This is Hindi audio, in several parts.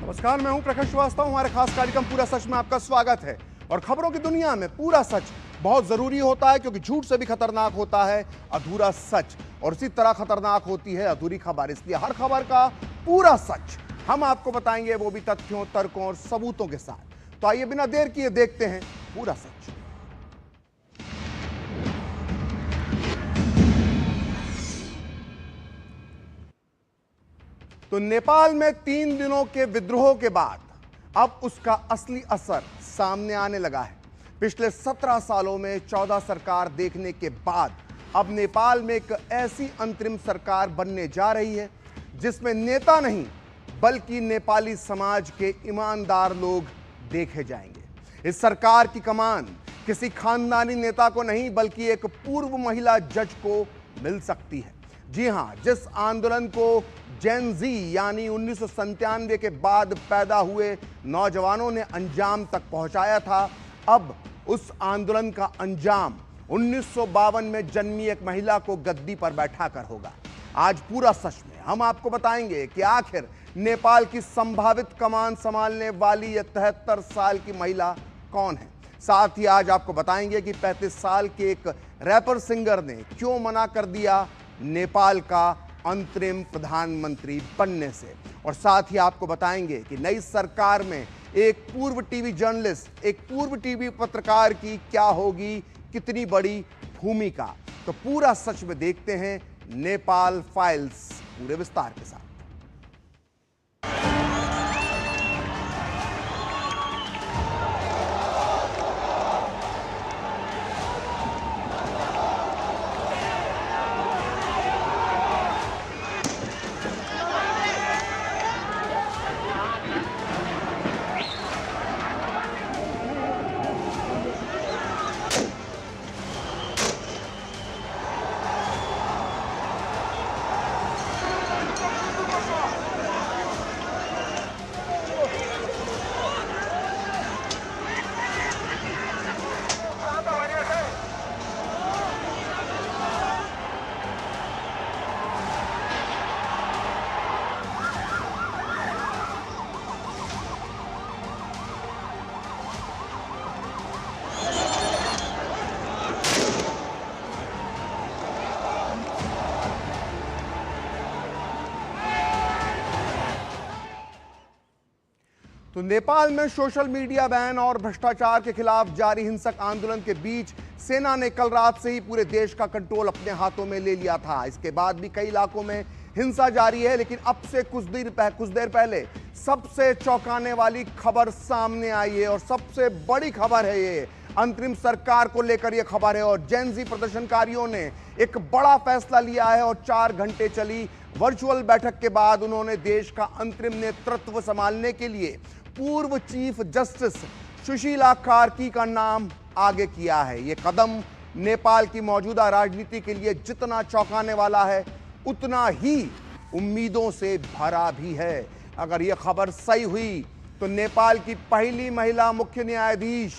नमस्कार, मैं हूं प्रकाश श्रीवास्तव। हमारे खास कार्यक्रम पूरा सच में आपका स्वागत है। और खबरों की दुनिया में पूरा सच बहुत जरूरी होता है, क्योंकि झूठ से भी खतरनाक होता है अधूरा सच, और इसी तरह खतरनाक होती है अधूरी खबर। इसलिए हर खबर का पूरा सच हम आपको बताएंगे, वो भी तथ्यों, तर्कों और सबूतों के साथ। तो आइए बिना देर किए देखते हैं पूरा सच। तो नेपाल में 3 दिनों के विद्रोह के बाद अब उसका असली असर सामने आने लगा है। पिछले 17 सालों में 14 सरकार देखने के बाद अब नेपाल में एक ऐसी अंतरिम सरकार बनने जा रही है जिसमें नेता नहीं बल्कि नेपाली समाज के ईमानदार लोग देखे जाएंगे। इस सरकार की कमान किसी खानदानी नेता को नहीं बल्कि एक पूर्व महिला जज को मिल सकती है। जी हां, जिस आंदोलन को जेन जी यानी 1997 के बाद पैदा हुए नौजवानों ने अंजाम तक पहुंचाया था, अब उस आंदोलन का अंजाम 1952 में जन्मी एक महिला को गद्दी पर बैठाकर होगा। आज पूरा सच में हम आपको बताएंगे कि आखिर नेपाल की संभावित कमान संभालने वाली यह 73 साल की महिला कौन है। साथ ही आज आपको बताएंगे कि 35 साल के एक रैपर सिंगर ने क्यों मना कर दिया नेपाल का अंतरिम प्रधानमंत्री बनने से। और साथ ही आपको बताएंगे कि नई सरकार में एक पूर्व टीवी जर्नलिस्ट, एक पूर्व टीवी पत्रकार की क्या होगी कितनी बड़ी भूमिका। तो पूरा सच में देखते हैं नेपाल फाइल्स पूरे विस्तार के साथ। तो नेपाल में सोशल मीडिया बैन और भ्रष्टाचार के खिलाफ जारी हिंसक आंदोलन के बीच सेना ने कल रात से ही पूरे देश का कंट्रोल अपने हाथों में ले लिया था। इसके बाद भी कई इलाकों में हिंसा जारी है, लेकिन अब से कुछ देर पहले सबसे चौंकाने वाली खबर सामने आई है, और सबसे बड़ी खबर है ये अंतरिम सरकार को लेकर यह खबर है। और जेन जी प्रदर्शनकारियों ने एक बड़ा फैसला लिया है, और 4 घंटे चली वर्चुअल बैठक के बाद उन्होंने देश का अंतरिम नेतृत्व संभालने के लिए पूर्व चीफ जस्टिस सुशीला कार्की का नाम आगे किया है। यह कदम नेपाल की मौजूदा राजनीति के लिए जितना चौंकाने वाला है उतना ही उम्मीदों से भरा भी है। अगर यह खबर सही हुई तो नेपाल की पहली महिला मुख्य न्यायाधीश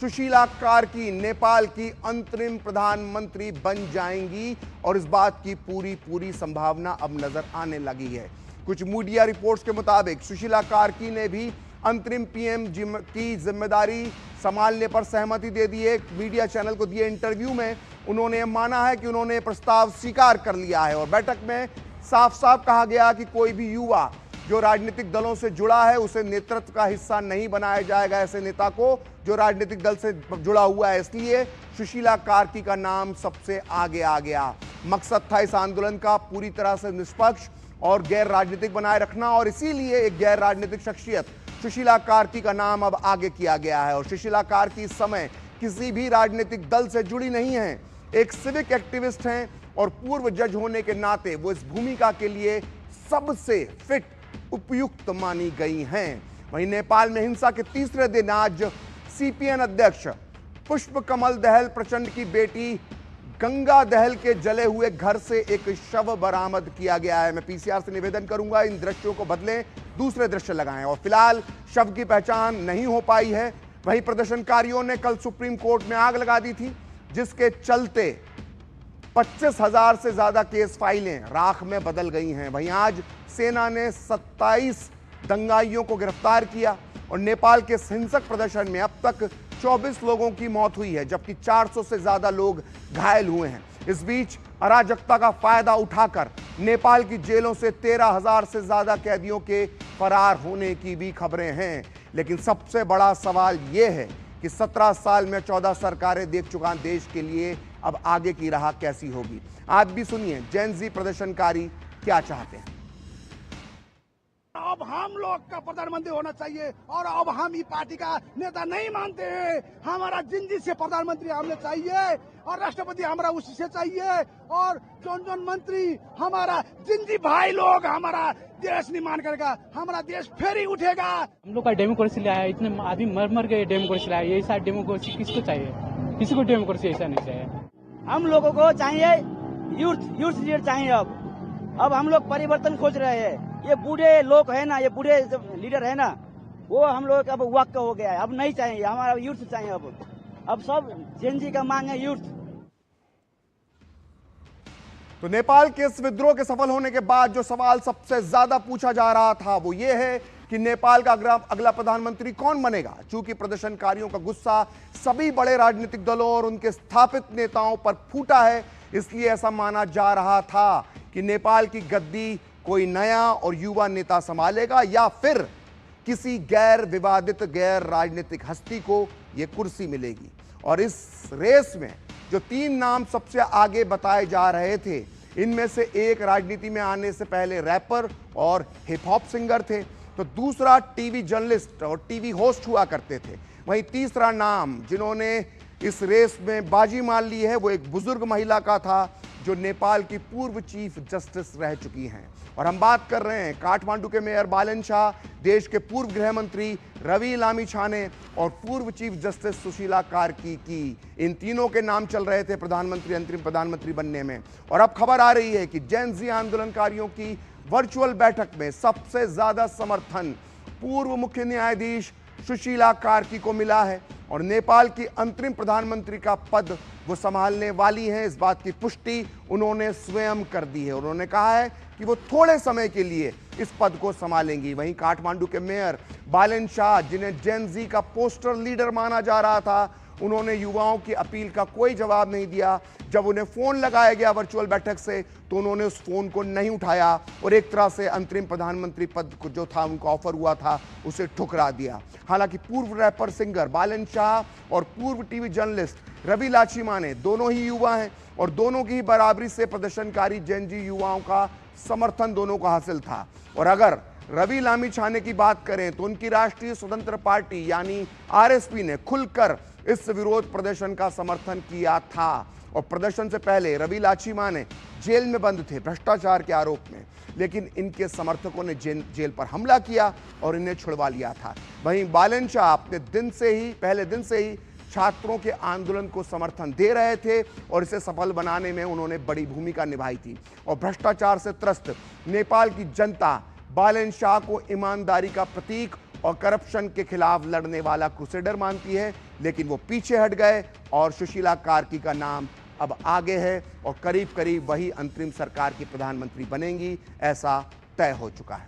सुशीला कार्की नेपाल की अंतरिम प्रधानमंत्री बन जाएंगी, और इस बात की पूरी संभावना अब नजर आने लगी है। कुछ मीडिया रिपोर्ट्स के मुताबिक सुशीला कार्की ने भी अंतरिम पीएम की जिम्मेदारी संभालने पर सहमति दे दी है। एक मीडिया चैनल को दिए इंटरव्यू में उन्होंने माना है कि उन्होंने प्रस्ताव स्वीकार कर लिया है, और बैठक में साफ साफ कहा गया कि कोई भी युवा जो राजनीतिक दलों से जुड़ा है उसे नेतृत्व का हिस्सा नहीं बनाया जाएगा, ऐसे नेता को जो राजनीतिक दल से जुड़ा हुआ है। इसलिए सुशीला कार्की का नाम सबसे आगे आ गया। मकसद था इस आंदोलन का पूरी तरह से निष्पक्ष और गैर राजनीतिक बनाए रखना, और इसीलिए एक गैर राजनीतिक शख्सियत सुशीला कार्की का नाम अब आगे किया गया है। और सुशीला कार्की इस समय किसी भी राजनीतिक दल से जुड़ी नहीं है, एक सिविक एक्टिविस्ट हैं, और पूर्व जज होने के नाते वो इस भूमिका के लिए सबसे फिट उपयुक्त मानी गई हैं। वहीं नेपाल में हिंसा के तीसरे दिन आज सीपीएन अध्यक्ष पुष्प कमल दहल प्रचंड की बेटी गंगा दहल के जले हुए घर से एक शव बरामद किया गया है। मैं पीसीआर से निवेदन करूंगा इन दृश्यों को बदलें, दूसरे दृश्य लगाएं। और फिलहाल शव की पहचान नहीं हो पाई है। वहीं प्रदर्शनकारियों ने कल सुप्रीम कोर्ट में आग लगा दी थी, जिसके चलते 25,000 से ज्यादा केस फाइलें राख में बदल गई हैं। वहीं आज सेना ने 27 दंगाइयों को गिरफ्तार किया और नेपाल के हिंसक प्रदर्शन में अब तक 24 लोगों की मौत हुई है, जबकि 400 से ज्यादा लोग घायल हुए हैं। इस बीच अराजकता का फायदा उठाकर नेपाल की जेलों से 13,000 से ज्यादा कैदियों के फरार होने की भी खबरें हैं। लेकिन सबसे बड़ा सवाल यह है कि 17 साल में 14 सरकारें देख चुका देश के लिए अब आगे की राह कैसी होगी। आप भी सुनिए जेन-ज़ी प्रदर्शनकारी क्या चाहते हैं। अब हम लोग का प्रधानमंत्री होना चाहिए और अब हम ये पार्टी का नेता नहीं मानते हैं। हमारा जिंदगी से प्रधानमंत्री हमें चाहिए और राष्ट्रपति हमारा उसी से चाहिए और जौन मंत्री हमारा जिंदगी भाई लोग हमारा देश निर्माण करेगा, हमारा देश फिर ही उठेगा। हम लोग का डेमोक्रेसी लाया है, इतने आदमी मर के डेमोक्रेसी लाया है। ऐसा डेमोक्रेसी किसको चाहिए? किसी को डेमोक्रेसी ऐसा नहीं चाहिए। हम लोगों को चाहिए यूथ लीडर चाहिए। अब हम लोग परिवर्तन खोज रहे हैं। ये बूढ़े लोग है ना, ये बूढ़े लीडर है ना, वो हम लोग अब वक्त हो गया है, अब नहीं चाहिए, हमारा यूथ चाहिए। अब सब जेन-ज़ी का मांग है यूथ। तो नेपाल के इस विद्रोह के सफल होने के बाद जो सवाल सबसे ज्यादा पूछा जा रहा था वो ये है कि नेपाल का अगला प्रधानमंत्री कौन बनेगा। चूंकि प्रदर्शनकारियों का गुस्सा सभी बड़े राजनीतिक दलों और उनके स्थापित नेताओं पर फूटा है, इसलिए ऐसा माना जा रहा था कि नेपाल की गद्दी कोई नया और युवा नेता संभालेगा या फिर किसी गैर विवादित गैर राजनीतिक हस्ती को यह कुर्सी मिलेगी। और इस रेस में जो 3 नाम सबसे आगे बताए जा रहे थे, इनमें से एक राजनीति में आने से पहले रैपर और हिप हॉप सिंगर थे, तो दूसरा टीवी जर्नलिस्ट और टीवी होस्ट हुआ करते थे। वहीं तीसरा नाम जिन्होंने इस रेस में बाजी मार ली है वो एक बुजुर्ग महिला का था जो नेपाल की पूर्व चीफ जस्टिस रह चुकी हैं। और हम बात कर रहे हैं काठमांडू के मेयर बालन शाह, देश के पूर्व गृह मंत्री रवि लामिछाने और पूर्व चीफ जस्टिस सुशीला कार्की की। इन तीनों के नाम चल रहे थे प्रधानमंत्री, अंतरिम प्रधानमंत्री बनने में। और अब खबर आ रही है कि जेन-ज़ी आंदोलनकारियों की वर्चुअल बैठक में सबसे ज्यादा समर्थन पूर्व मुख्य न्यायाधीश सुशीला कार्की को मिला है और नेपाल की अंतरिम प्रधानमंत्री का पद वो संभालने वाली हैं। इस बात की पुष्टि उन्होंने स्वयं कर दी है। उन्होंने कहा है कि वो थोड़े समय के लिए इस पद को संभालेंगी। वहीं काठमांडू के मेयर बालन शाह, जिन्हें जेन-ज़ी का पोस्टर लीडर माना जा रहा था, उन्होंने युवाओं की अपील का कोई जवाब नहीं दिया। जब उन्हें फोन लगाया गया वर्चुअल बैठक से तो उन्होंने उस फोन को नहीं उठाया और एक तरह से अंतरिम प्रधानमंत्री पद को जो था उनको ऑफर हुआ था उसे ठुकरा दिया। हालांकि पूर्व रैपर सिंगर बालन शाह और पूर्व टीवी जर्नलिस्ट रवि लामिछाने दोनों ही युवा हैं और दोनों की बराबरी से प्रदर्शनकारी जेन-ज़ी युवाओं का समर्थन दोनों को हासिल था। और अगर रवि लामिछाने की बात करें तो उनकी राष्ट्रीय स्वतंत्र पार्टी यानी आरएसपी ने खुलकर इस विरोध प्रदर्शन का समर्थन किया था। और प्रदर्शन से पहले रवि लामिछाने जेल में बंद थे भ्रष्टाचार के आरोप में, लेकिन इनके समर्थकों ने जेल पर हमला किया और इन्हें छुड़वा लिया था। वहीं बालन शाह अपने पहले दिन से ही छात्रों के आंदोलन को समर्थन दे रहे थे और इसे सफल बनाने में उन्होंने बड़ी भूमिका निभाई थी। और भ्रष्टाचार से त्रस्त नेपाल की जनता बालन शाह को ईमानदारी का प्रतीक और करप्शन के खिलाफ लड़ने वाला क्रूसेडर मानती है, लेकिन वो पीछे हट गए और सुशीला कार्की का नाम अब आगे है और करीब करीब वही अंतरिम सरकार की प्रधानमंत्री बनेंगी, ऐसा तय हो चुका है।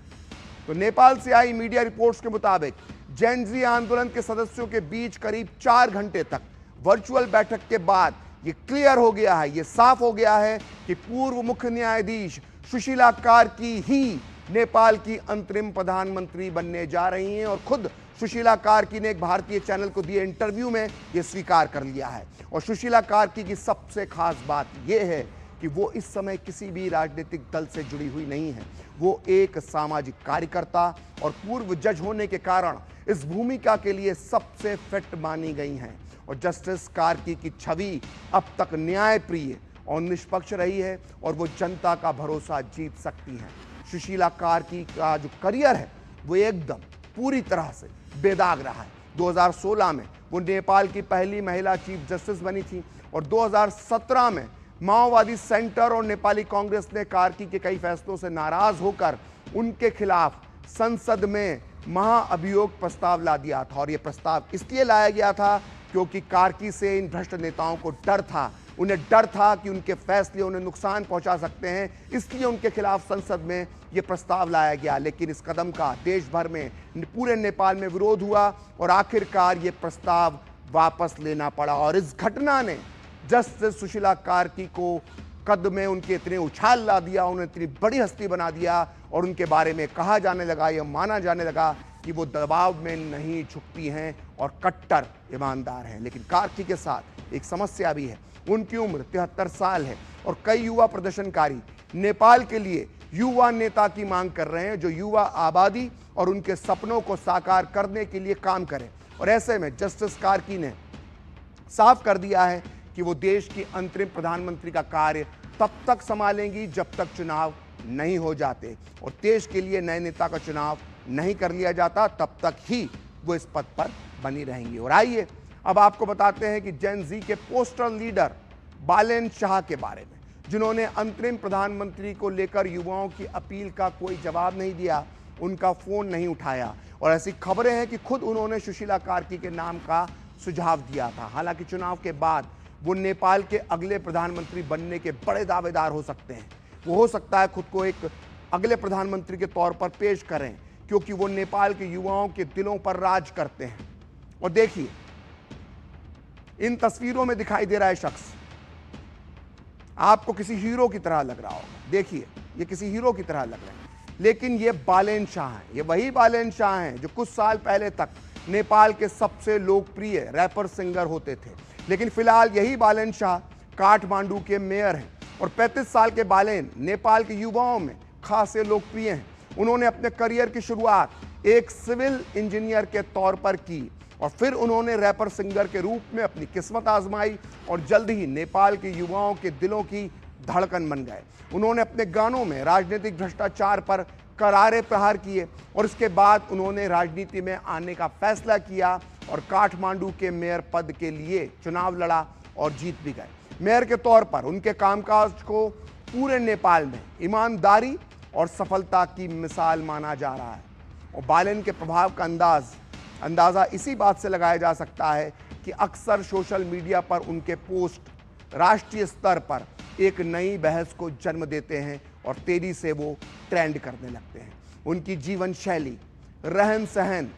तो नेपाल से आई मीडिया रिपोर्ट्स के मुताबिक जेन-ज़ी आंदोलन के सदस्यों के बीच करीब 4 घंटे तक वर्चुअल बैठक के बाद ये क्लियर हो गया है, ये साफ हो गया है कि पूर्व मुख्य न्यायाधीश सुशीला कार्की ही नेपाल की अंतरिम प्रधानमंत्री बनने जा रही हैं। और खुद सुशीला कार्की ने एक भारतीय चैनल को दिए इंटरव्यू में यह स्वीकार कर लिया है। और सुशीला कार्की की सबसे खास बात यह है कि वो इस समय किसी भी राजनीतिक दल से जुड़ी हुई नहीं है। वो एक सामाजिक कार्यकर्ता और पूर्व जज होने के कारण इस भूमिका के लिए सबसे फिट मानी गई हैं। और जस्टिस कार्की की छवि अब तक न्यायप्रिय और निष्पक्ष रही है और वो जनता का भरोसा जीत सकती हैं। सुशीला कार्की का जो करियर है वो एकदम पूरी तरह से बेदाग रहा है। 2016 में वो नेपाल की पहली महिला चीफ जस्टिस बनी थी और 2017 में माओवादी सेंटर और नेपाली कांग्रेस ने कार्की के कई फैसलों से नाराज होकर उनके खिलाफ संसद में महाअभियोग प्रस्ताव ला दिया था। और यह प्रस्ताव इसलिए लाया गया था क्योंकि कार्की से इन भ्रष्ट नेताओं को डर था उन्हें डर था कि उनके फैसले उन्हें नुकसान पहुंचा सकते हैं, इसलिए उनके खिलाफ संसद में यह प्रस्ताव लाया गया। लेकिन इस कदम का देश भर में, पूरे नेपाल में विरोध हुआ और आखिरकार यह प्रस्ताव वापस लेना पड़ा। और इस घटना ने जस्टिस सुशीला कार्की को कद में उनके इतने उछाल ला दिया, उन्हें इतनी बड़ी हस्ती बना दिया और उनके बारे में कहा जाने लगा, यह माना जाने लगा कि वो दबाव में नहीं झुकती हैं और कट्टर ईमानदार हैं। लेकिन कार्की के साथ एक समस्या भी है। उनकी उम्र 73 साल है और कई युवा प्रदर्शनकारी नेपाल के लिए युवा नेता की मांग कर रहे हैं, जो युवा आबादी और उनके सपनों को साकार करने के लिए काम करें। और ऐसे में जस्टिस कार्की ने साफ कर दिया है कि वो देश की अंतरिम प्रधानमंत्री का कार्य तब तक संभालेंगी जब तक चुनाव नहीं हो जाते और देश के लिए नए नेता का चुनाव नहीं कर लिया जाता, तब तक ही वो इस पद पर बनी रहेंगी। और आइए अब आपको बताते हैं कि जेन जी के पोस्टर लीडर बालेन शाह के बारे में, जिन्होंने अंतरिम प्रधानमंत्री को लेकर युवाओं की अपील का कोई जवाब नहीं दिया, उनका फोन नहीं उठाया। और ऐसी खबरें हैं कि खुद उन्होंने सुशीला कार्की के नाम का सुझाव दिया था। हालांकि चुनाव के बाद वो नेपाल के अगले प्रधानमंत्री बनने के बड़े दावेदार हो सकते हैं। वो हो सकता है खुद को एक अगले प्रधानमंत्री के तौर पर पेश करें, क्योंकि वो नेपाल के युवाओं के दिलों पर राज करते हैं। और देखिए, इन तस्वीरों में दिखाई दे रहा है शख्स आपको किसी हीरो की तरह लग रहा होगा। देखिए, ये किसी हीरो की तरह लग रहे हैं, लेकिन ये बालेन शाह हैं। ये वही बालेन शाह हैं जो कुछ साल पहले तक नेपाल के सबसे लोकप्रिय रैपर सिंगर होते थे। लेकिन फिलहाल यही बालेन शाह काठमांडू के मेयर हैं और 35 साल के बालेन नेपाल के युवाओं में खासे लोकप्रिय हैं। उन्होंने अपने करियर की शुरुआत एक सिविल इंजीनियर के तौर पर की और फिर उन्होंने रैपर सिंगर के रूप में अपनी किस्मत आजमाई और जल्द ही नेपाल के युवाओं के दिलों की धड़कन बन गए। उन्होंने अपने गानों में राजनीतिक भ्रष्टाचार पर करारे प्रहार किए और इसके बाद उन्होंने राजनीति में आने का फैसला किया और काठमांडू के मेयर पद के लिए चुनाव लड़ा और जीत भी गए। मेयर के तौर पर उनके कामकाज को पूरे नेपाल में ईमानदारी और सफलता की मिसाल माना जा रहा है। और बालेन के प्रभाव का अंदाज़ा इसी बात से लगाया जा सकता है कि अक्सर सोशल मीडिया पर उनके पोस्ट राष्ट्रीय स्तर पर एक नई बहस को जन्म देते हैं और तेजी से वो ट्रेंड करने लगते हैं। उनकी जीवन शैली, रहन सहन,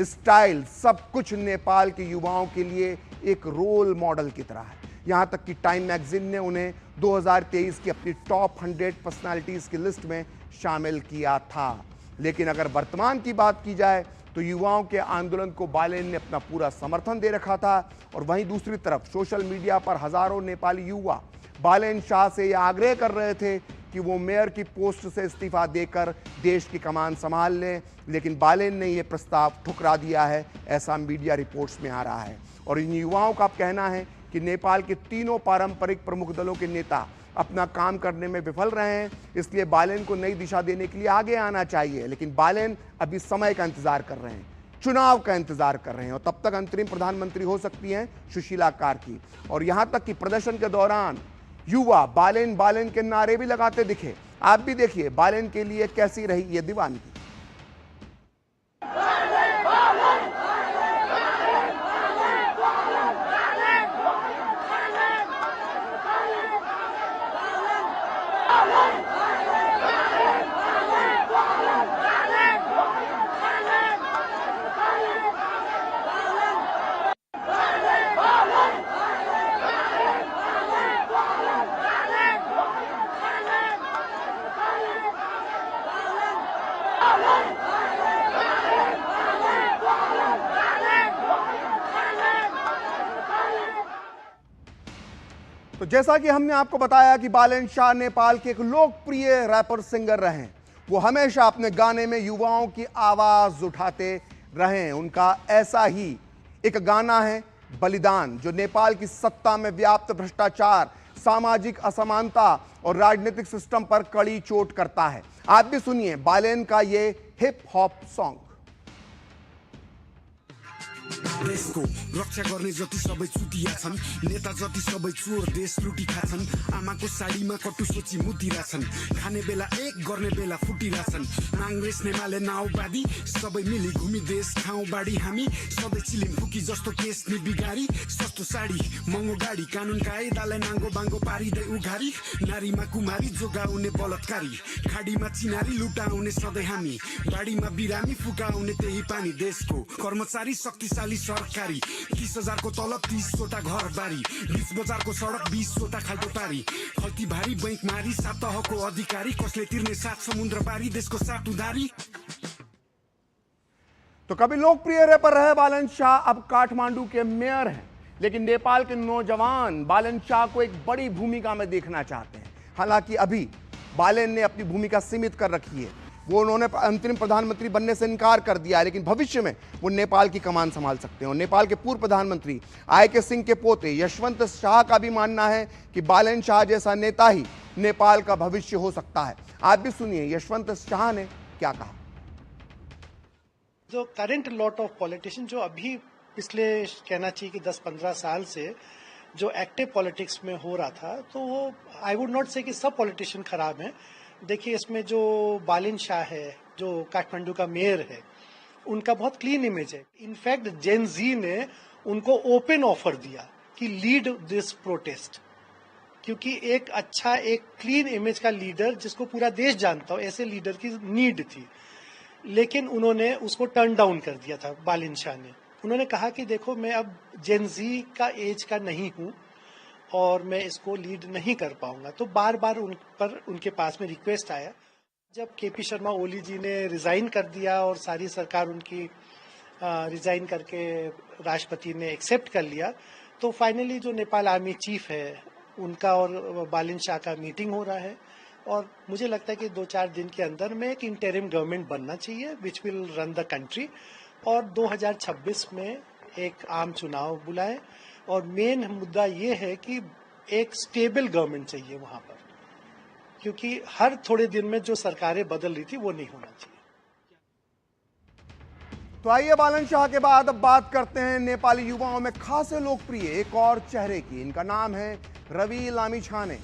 स्टाइल, सब कुछ नेपाल के युवाओं के लिए एक रोल मॉडल की तरह है। यहाँ तक कि टाइम मैगजीन ने उन्हें 2023 की अपनी टॉप 100 पर्सनालिटीज़ की लिस्ट में शामिल किया था। लेकिन अगर वर्तमान की बात की जाए तो युवाओं के आंदोलन को बालेन ने अपना पूरा समर्थन दे रखा था और वहीं दूसरी तरफ सोशल मीडिया पर हजारों नेपाली युवा बालेन शाह से यह आग्रह कर रहे थे कि वो मेयर की पोस्ट से इस्तीफा देकर देश की कमान संभाल लें। लेकिन बालेन ने यह प्रस्ताव ठुकरा दिया है, ऐसा मीडिया रिपोर्ट्स में आ रहा है। और इन युवाओं का कहना है कि नेपाल के तीनों पारंपरिक प्रमुख दलों के नेता अपना काम करने में विफल रहे हैं, इसलिए बालेन को नई दिशा देने के लिए आगे आना चाहिए। लेकिन बालेन अभी समय का इंतजार कर रहे हैं, चुनाव का इंतजार कर रहे हैं और तब तक अंतरिम प्रधानमंत्री हो सकती हैं सुशीला कार्की। और यहां तक कि प्रदर्शन के दौरान युवा बालेन बालेन के नारे भी लगाते दिखे। आप भी देखिए बालेन के लिए कैसी रही ये दीवानगी। तो जैसा कि हमने आपको बताया कि बालेन शाह नेपाल के एक लोकप्रिय रैपर सिंगर रहे। वो हमेशा अपने गाने में युवाओं की आवाज उठाते रहे। उनका ऐसा ही एक गाना है बलिदान, जो नेपाल की सत्ता में व्याप्त भ्रष्टाचार, सामाजिक असमानता और राजनीतिक सिस्टम पर कड़ी चोट करता है। आप भी सुनिए बालेन का ये हिप हॉप सॉन्ग। देशको रक्षा गर्ने जति सबै चुतिया छन्, नेता जति सबै चोर देश लुटी खाछन्। आमाको साडीमा कटु सोची मुतिरा छन्, खाने बेला एक गर्ने बेला फुटिरा छन्। कांग्रेस नेमाले नाउबादी सबै मिली घुमी देश ठाउँ बाडी हामी सधैँ चिलिम फुकी जस्तो केस नि बिगारी। सस्तो साडी महँगो गाडी कानुन कायदालाई नाङ्गो बाङ्गो पारिँदै उघारी। नारीमा कुमारी जोगाउने बलात्कारी, खाडीमा चिनारी लुटाउने सधैँ हामी, बाडीमा बिरामी फुकाउने त्यही पानी। देशको कर्मचारी शक्तिशाली सरकारी, 30,000 को तलब 30वटा घर बारी, बीच बजारको सडक 20वटा खाल्टो पारी। खल्ती भारी बैंक मारी 7 तहको अधिकारी, कसले तिर्ने 7 समुद्र पारी देशको 7 उधारी। तो कभी लोकप्रिय रैपर रहे बालन शाह, अब काठमांडू के मेयर हैं। लेकिन नेपाल के नौजवान बालन शाह को एक बड़ी भूमिका में देखना चाहते हैं। हालांकि अभी बालन ने अपनी भूमिका सीमित कर रखी है, वो उन्होंने अंतरिम प्रधानमंत्री बनने से इनकार कर दिया है, लेकिन भविष्य में वो नेपाल की कमान संभाल सकते हैं। और नेपाल के पूर्व प्रधानमंत्री आई.के. सिंह के पोते यशवंत शाह का भी मानना है कि बालन शाह जैसा नेता ही नेपाल का भविष्य हो सकता है। आप भी सुनिए यशवंत शाह ने क्या कहा। जो करंट लॉट ऑफ पॉलिटिशियन जो अभी पिछले कहना चाहिए कि 10-15 साल से जो एक्टिव पॉलिटिक्स में हो रहा था, तो वो आई वुड नॉट से कि सब पॉलिटिशियन खराब हैं। देखिए इसमें जो बालन शाह है, जो काठमांडू का मेयर है, उनका बहुत क्लीन इमेज है। इनफैक्ट जेन जी ने उनको ओपन ऑफर दिया कि लीड दिस प्रोटेस्ट, क्योंकि एक अच्छा एक क्लीन इमेज का लीडर जिसको पूरा देश जानता हो, ऐसे लीडर की नीड थी। लेकिन उन्होंने उसको टर्न डाउन कर दिया था बालन शाह ने। उन्होंने कहा कि देखो मैं अब जेन जी का एज का नहीं हूं और मैं इसको लीड नहीं कर पाऊंगा। तो बार बार उनके पास में रिक्वेस्ट आया। जब के.पी. शर्मा ओली जी ने रिजाइन कर दिया और सारी सरकार उनकी रिजाइन करके राष्ट्रपति ने एक्सेप्ट कर लिया, तो फाइनली जो नेपाल आर्मी चीफ है उनका और बालन शाह का मीटिंग हो रहा है। और मुझे लगता है कि 2-4 दिन के अंदर में एक इंटरिम गवर्नमेंट बनना चाहिए which will run the country, और 2026 में एक आम चुनाव बुलाए। और मेन मुद्दा ये है कि एक स्टेबल गवर्नमेंट चाहिए वहां पर, क्योंकि हर थोड़े दिन में जो सरकारें बदल रही थी वो नहीं होना चाहिए। तो आइए बालन शाह के बाद अब बात करते हैं नेपाली युवाओं में खासे लोकप्रिय एक और चेहरे की। इनका नाम है रवि लामिछाने।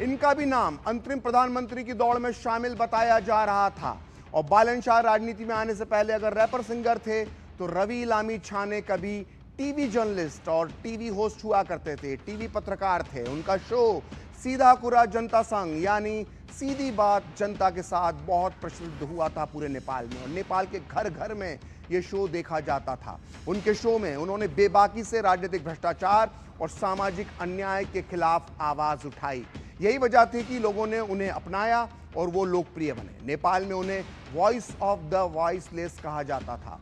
इनका भी नाम अंतरिम प्रधानमंत्री की दौड़ में शामिल बताया जा रहा था। और बालन शाह राजनीति में आने से पहले अगर रैपर सिंगर थे, तो रवि लामिछाने कभी टीवी जर्नलिस्ट और टीवी होस्ट हुआ करते थे, टीवी पत्रकार थे। उनका शो सीधा कुरा जनता संग यानी सीधी बात जनता के साथ बहुत प्रसिद्ध हुआ था पूरे नेपाल में, और नेपाल के घर घर में ये शो देखा जाता था। उनके शो में उन्होंने बेबाकी से राजनीतिक भ्रष्टाचार और सामाजिक अन्याय के खिलाफ आवाज उठाई। यही वजह थी कि लोगों ने उन्हें अपनाया और वो लोकप्रिय बने। नेपाल में उन्हें वॉइस ऑफ द वॉइसलेस कहा जाता था।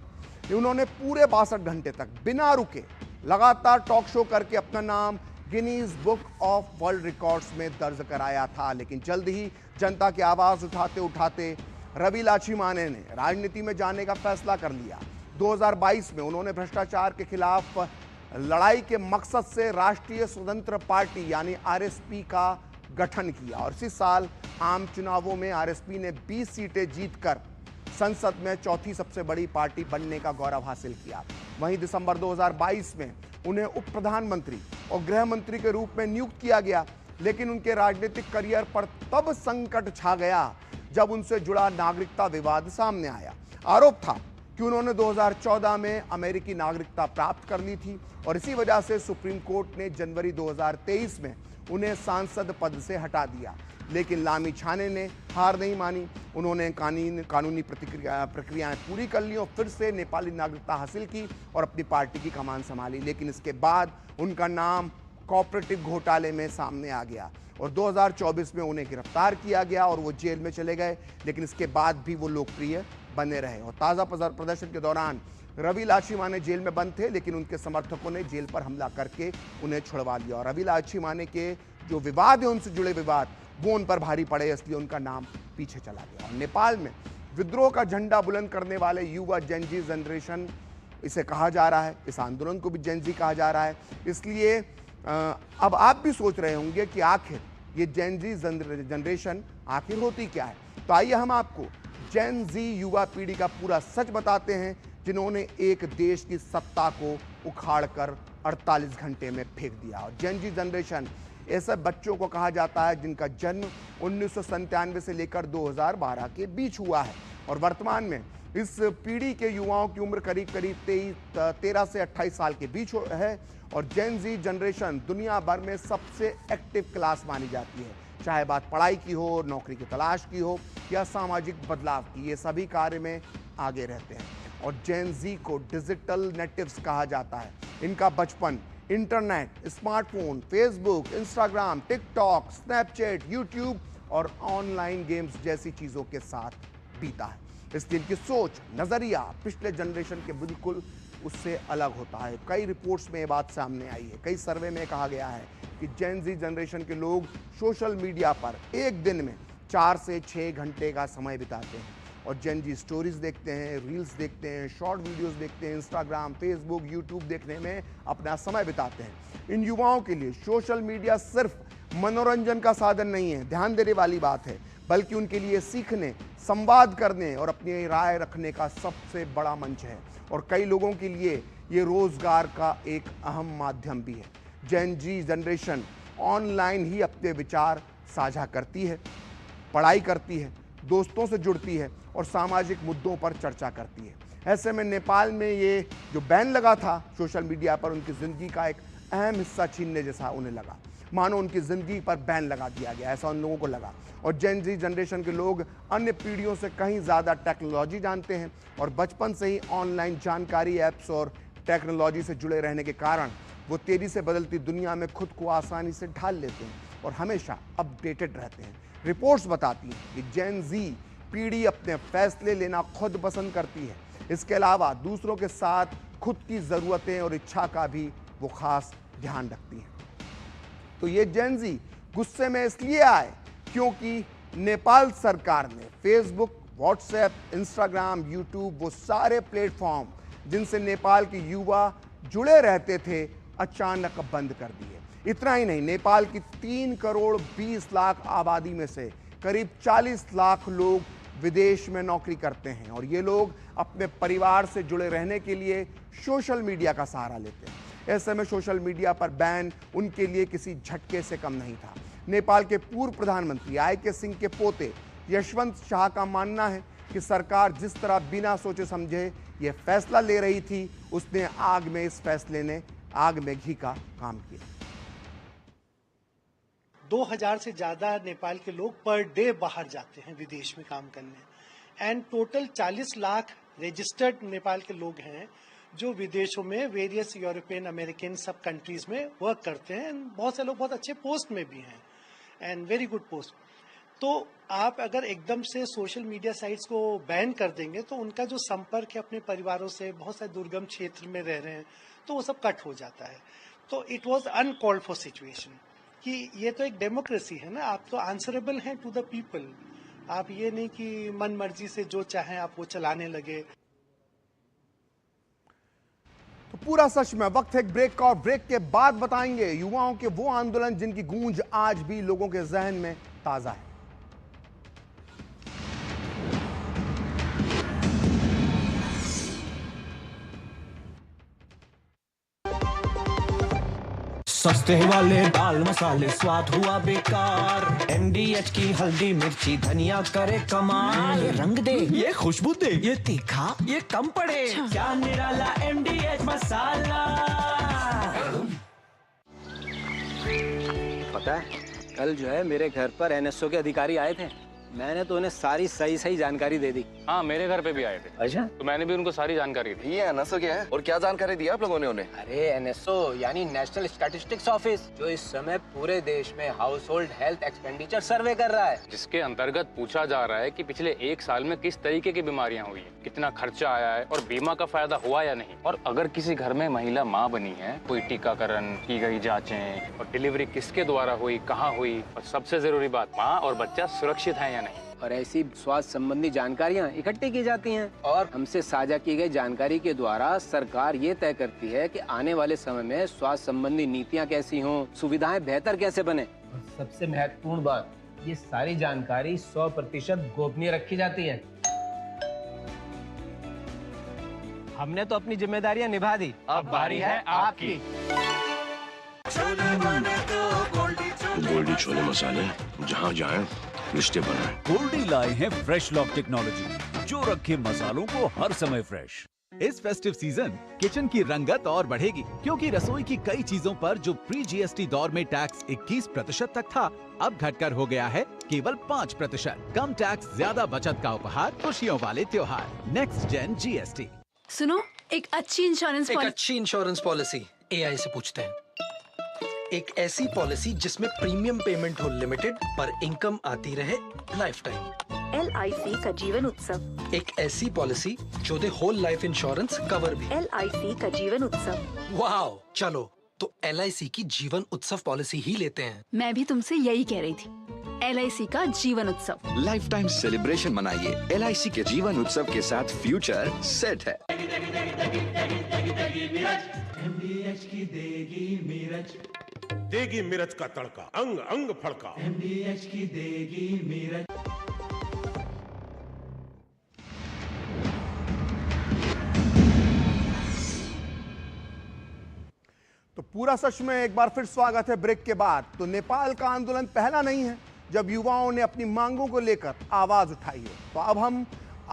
उन्होंने पूरे 62 घंटे तक बिना रुके लगातार टॉक शो करके अपना नाम Guinness book of world records में दर्ज कराया था। लेकिन जल्द ही जनता की आवाज उठाते उठाते रवि लामिछाने ने राजनीति में जाने का फैसला कर लिया। 2022 में उन्होंने भ्रष्टाचार के खिलाफ लड़ाई के मकसद से राष्ट्रीय स्वतंत्र पार्टी यानी आरएसपी का गठन किया, और इसी साल आम चुनावों में आरएसपी ने 20 सीटें जीतकर संसद में चौथी सबसे बड़ी पार्टी बनने का गौरव हासिल किया। वहीं दिसंबर 2022 में उन्हें उप प्रधानमंत्री और गृह मंत्री के रूप में नियुक्त किया गया। लेकिन उनके राजनीतिक करियर पर तब संकट छा गया जब उनसे जुड़ा नागरिकता विवाद सामने आया। आरोप था कि उन्होंने 2014 में अमेरिकी नागरिकता प्राप्त कर ली थी, और इसी वजह से सुप्रीम कोर्ट ने जनवरी 2023 में उन्हें सांसद पद से हटा दिया। लेकिन लामिछाने ने हार नहीं मानी। उन्होंने कानूनी प्रक्रियाएं पूरी कर ली और फिर से नेपाली नागरिकता हासिल की और अपनी पार्टी की कमान संभाली। लेकिन इसके बाद उनका नाम कोऑपरेटिव घोटाले में सामने आ गया और 2024 में उन्हें गिरफ्तार किया गया और वो जेल में चले गए। लेकिन इसके बाद भी वो लोकप्रिय बने रहे। और ताज़ा प्रदर्शन के दौरान रवि लामिछाने जेल में बंद थे, लेकिन उनके समर्थकों ने जेल पर हमला करके उन्हें छुड़वा लिया। और रवि लामिछाने के जो विवाद है, उनसे जुड़े विवाद, वो उन पर भारी पड़े, इसलिए उनका नाम पीछे चला गया। और नेपाल में विद्रोह का झंडा बुलंद करने वाले युवा जेनजी जनरेशन इसे कहा जा रहा है, इस आंदोलन को भी जेनजी कहा जा रहा है। इसलिए अब आप भी सोच रहे होंगे कि आखिर ये जेनजी जनरेशन आखिर होती क्या है। तो आइए हम आपको जेनजी युवा पीढ़ी का पूरा सच बताते हैं, जिन्होंने एक देश की सत्ता को उखाड़कर 48 घंटे में फेंक दिया। और जेन जी जनरेशन ऐसे बच्चों को कहा जाता है जिनका जन्म 1997 से लेकर 2012 के बीच हुआ है और वर्तमान में इस पीढ़ी के युवाओं की उम्र करीब 13 से 28 साल के बीच है। और जेन जी जनरेशन दुनिया भर में सबसे एक्टिव क्लास मानी जाती है, चाहे बात पढ़ाई की हो, नौकरी की तलाश की हो या सामाजिक बदलाव की, ये सभी कार्य में आगे रहते हैं। और जेन जी को डिजिटल नेटिव्स कहा जाता है। इनका बचपन internet, smartphone, Facebook, Instagram, TikTok, Snapchat, YouTube और ऑनलाइन गेम्स जैसी चीज़ों के साथ बीता है। इसलिए इनकी सोच, नज़रिया पिछले जनरेशन के बिल्कुल उससे अलग होता है। कई रिपोर्ट्स में ये बात सामने आई है, कई सर्वे में कहा गया है कि जेन जी जनरेशन के लोग सोशल मीडिया पर एक दिन में 4 से 6 घंटे का समय बिताते हैं और जेन जी स्टोरीज देखते हैं, रील्स देखते हैं, शॉर्ट वीडियोस देखते हैं, इंस्टाग्राम, फेसबुक, यूट्यूब देखने में अपना समय बिताते हैं। इन युवाओं के लिए सोशल मीडिया सिर्फ मनोरंजन का साधन नहीं है, ध्यान देने वाली बात है, बल्कि उनके लिए सीखने, संवाद करने और अपनी राय रखने का सबसे बड़ा मंच है। और कई लोगों के लिए ये रोजगार का एक अहम माध्यम भी है। जेन जी जनरेशन ऑनलाइन ही अपने विचार साझा करती है, पढ़ाई करती है, दोस्तों से जुड़ती है और सामाजिक मुद्दों पर चर्चा करती है। ऐसे में नेपाल में ये जो बैन लगा था सोशल मीडिया पर, उनकी ज़िंदगी का एक अहम हिस्सा छीनने जैसा उन्हें लगा, मानो उनकी ज़िंदगी पर बैन लगा दिया गया, ऐसा उन लोगों को लगा। और जेन जी जनरेशन के लोग अन्य पीढ़ियों से कहीं ज़्यादा टेक्नोलॉजी जानते हैं और बचपन से ही ऑनलाइन जानकारी, ऐप्स और टेक्नोलॉजी से जुड़े रहने के कारण वो तेज़ी से बदलती दुनिया में खुद को आसानी से ढाल लेते हैं और हमेशा अपडेटेड रहते हैं। रिपोर्ट्स बताती हैं कि जेन जी पीढ़ी अपने फैसले लेना खुद पसंद करती है। इसके अलावा दूसरों के साथ खुद की ज़रूरतें और इच्छा का भी वो खास ध्यान रखती है। तो ये जेन जी गुस्से में इसलिए आए क्योंकि नेपाल सरकार ने फेसबुक, व्हाट्सएप, इंस्टाग्राम, यूट्यूब, वो सारे प्लेटफॉर्म जिनसे नेपाल के युवा जुड़े रहते थे, अचानक बंद कर दिए। इतना ही नहीं, नेपाल की 3 करोड़ 20 लाख आबादी में से करीब 40 लाख लोग विदेश में नौकरी करते हैं और ये लोग अपने परिवार से जुड़े रहने के लिए सोशल मीडिया का सहारा लेते हैं। ऐसे में सोशल मीडिया पर बैन उनके लिए किसी झटके से कम नहीं था। नेपाल के पूर्व प्रधानमंत्री आई.के. सिंह के पोते यशवंत शाह का मानना है कि सरकार जिस तरह बिना सोचे समझे ये फैसला ले रही थी, उसने इस फैसले ने आग में घी का काम किया। 2000 से ज्यादा नेपाल के लोग पर डे बाहर जाते हैं विदेश में काम करने and total 40 lakh registered Nepal के लोग हैं जो विदेशों में वेरियस यूरोपियन, अमेरिकन सब कंट्रीज में वर्क करते हैं। बहुत से लोग बहुत अच्छे पोस्ट में भी हैं एंड वेरी गुड पोस्ट। तो आप अगर एकदम से सोशल मीडिया साइट्स को बैन कर देंगे तो उनका जो संपर्क है अपने परिवारों से, बहुत सारे दुर्गम क्षेत्र में रह रहे हैं, तो वो सब कट हो जाता है। तो it was uncalled for situation कि ये तो एक डेमोक्रेसी है ना, आप तो आंसरेबल हैं टू द पीपल। आप ये नहीं कि मन मर्जी से जो चाहें आप वो चलाने लगे। तो पूरा सच में वक्त है एक ब्रेक का और ब्रेक के बाद बताएंगे युवाओं के वो आंदोलन जिनकी गूंज आज भी लोगों के जहन में ताजा है। सस्ते वाले दाल मसाले स्वाद हुआ बेकार। MDH की हल्दी मिर्ची धनिया करे कमाल। ये रंग दे, ये खुशबू दे, ये तीखा, ये कम पड़े। क्या निराला MDH मसाला। पता है, कल जो है मेरे घर पर NSO के अधिकारी आए थे। मैंने तो उन्हें सारी सही जानकारी दे दी। हाँ, मेरे घर पे भी आए थे। अच्छा, तो मैंने भी उनको सारी जानकारी दी। ये NSO क्या है और क्या जानकारी दी आप लोगों ने उन्हें? अरे NSO यानी नेशनल स्टैटिस्टिक्स ऑफिस, जो इस समय पूरे देश में हाउस होल्ड हेल्थ एक्सपेंडिचर सर्वे कर रहा है, जिसके अंतर्गत पूछा जा रहा है कि पिछले 1 साल में किस तरीके की बीमारियां हुई है, कितना खर्चा आया है और बीमा का फायदा हुआ या नहीं। और अगर किसी घर में महिला माँ बनी है, कोई टीकाकरण की गई जाँचें और डिलीवरी किसके द्वारा हुई, कहाँ हुई, और सबसे जरूरी बात, माँ और बच्चा सुरक्षित है या नहीं। और ऐसी स्वास्थ्य संबंधी जानकारियां इकट्ठी की जाती हैं और हमसे साझा की गई जानकारी के द्वारा सरकार ये तय करती है कि आने वाले समय में स्वास्थ्य संबंधी नीतियां कैसी हों, सुविधाएं बेहतर कैसे बने। और सबसे महत्वपूर्ण बात, ये सारी जानकारी 100% गोपनीय रखी जाती है। हमने तो अपनी जिम्मेदारियां निभा दी, अब बारी है आपकी। गोल्डी छोले मसाले, जहाँ जाएं रिश्ते बनाएं। गोल्डी लाए हैं फ्रेश लॉक टेक्नोलॉजी, जो रखे मसालों को हर समय फ्रेश। इस फेस्टिव सीजन किचन की रंगत और बढ़ेगी, क्योंकि रसोई की कई चीजों पर जो प्री जीएसटी दौर में टैक्स 21% तक था, अब घटकर हो गया है केवल 5%। कम टैक्स, ज्यादा बचत का उपहार, खुशियों वाले त्योहार। Next gen GST. सुनो, एक अच्छी इंश्योरेंस पॉलिसी एआई से पूछते हैं। एक ऐसी पॉलिसी जिसमें प्रीमियम पेमेंट हो लिमिटेड पर इनकम आती रहे लाइफ टाइम। LIC का जीवन उत्सव। एक ऐसी पॉलिसी जो दे होल लाइफ इंश्योरेंस कवर भी। LIC का जीवन उत्सव। वाओ, चलो तो LIC की जीवन उत्सव पॉलिसी ही लेते हैं। मैं भी तुमसे यही कह रही थी, LIC का जीवन उत्सव। लाइफ टाइम सेलिब्रेशन मनाइए LIC के जीवन उत्सव के साथ, फ्यूचर सेट है। MDH की देगी मिर्च का तड़का, अंग अंग फड़का। MDH की देगी मिर्च। तो पूरा सच में एक बार फिर स्वागत है ब्रेक के बाद। तो नेपाल का आंदोलन पहला नहीं है जब युवाओं ने अपनी मांगों को लेकर आवाज उठाई है। तो अब हम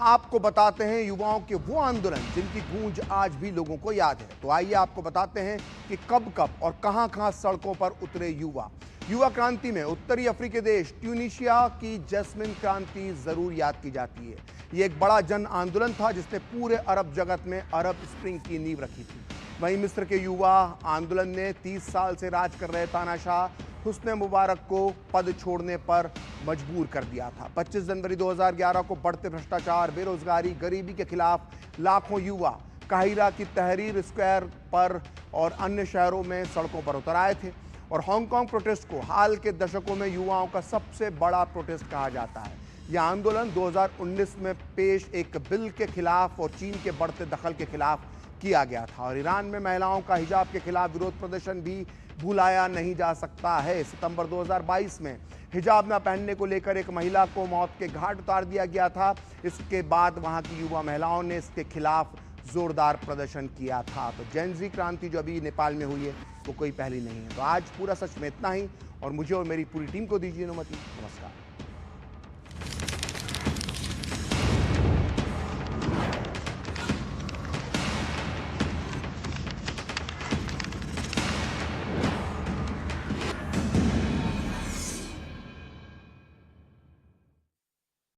आपको बताते हैं युवाओं के वो आंदोलन जिनकी गूंज आज भी लोगों को याद है। तो आइए आपको बताते हैं कि कब कब और कहां सड़कों पर उतरे युवा क्रांति में उत्तरी अफ्रीकी देश ट्यूनीशिया की जैस्मिन क्रांति जरूर याद की जाती है। ये एक बड़ा जन आंदोलन था जिसने पूरे अरब जगत में अरब स्प्रिंग की नींव रखी थी। वहीं मिस्र के युवा आंदोलन ने 30 साल से राज कर रहे तानाशाह हुस्ने मुबारक को पद छोड़ने पर मजबूर कर दिया था। 25 जनवरी 2011 को बढ़ते भ्रष्टाचार, बेरोजगारी, गरीबी के खिलाफ लाखों युवा काहिरा की तहरीर स्क्वायर पर और अन्य शहरों में सड़कों पर उतर आए थे। और हांगकांग प्रोटेस्ट को हाल के दशकों में युवाओं का सबसे बड़ा प्रोटेस्ट कहा जाता है। यह आंदोलन 2019 में पेश एक बिल के खिलाफ और चीन के बढ़ते दखल के खिलाफ किया गया था। और ईरान में महिलाओं का हिजाब के खिलाफ विरोध प्रदर्शन भी भुलाया नहीं जा सकता है। सितंबर 2022 में हिजाब न पहनने को लेकर एक महिला को मौत के घाट उतार दिया गया था। इसके बाद वहां की युवा महिलाओं ने इसके खिलाफ जोरदार प्रदर्शन किया था। तो जेन ज़ी क्रांति जो अभी नेपाल में हुई है वो कोई पहली नहीं है। तो आज पूरा सच में इतना ही, और मुझे और मेरी पूरी टीम को दीजिए अनुमति। नमस्कार।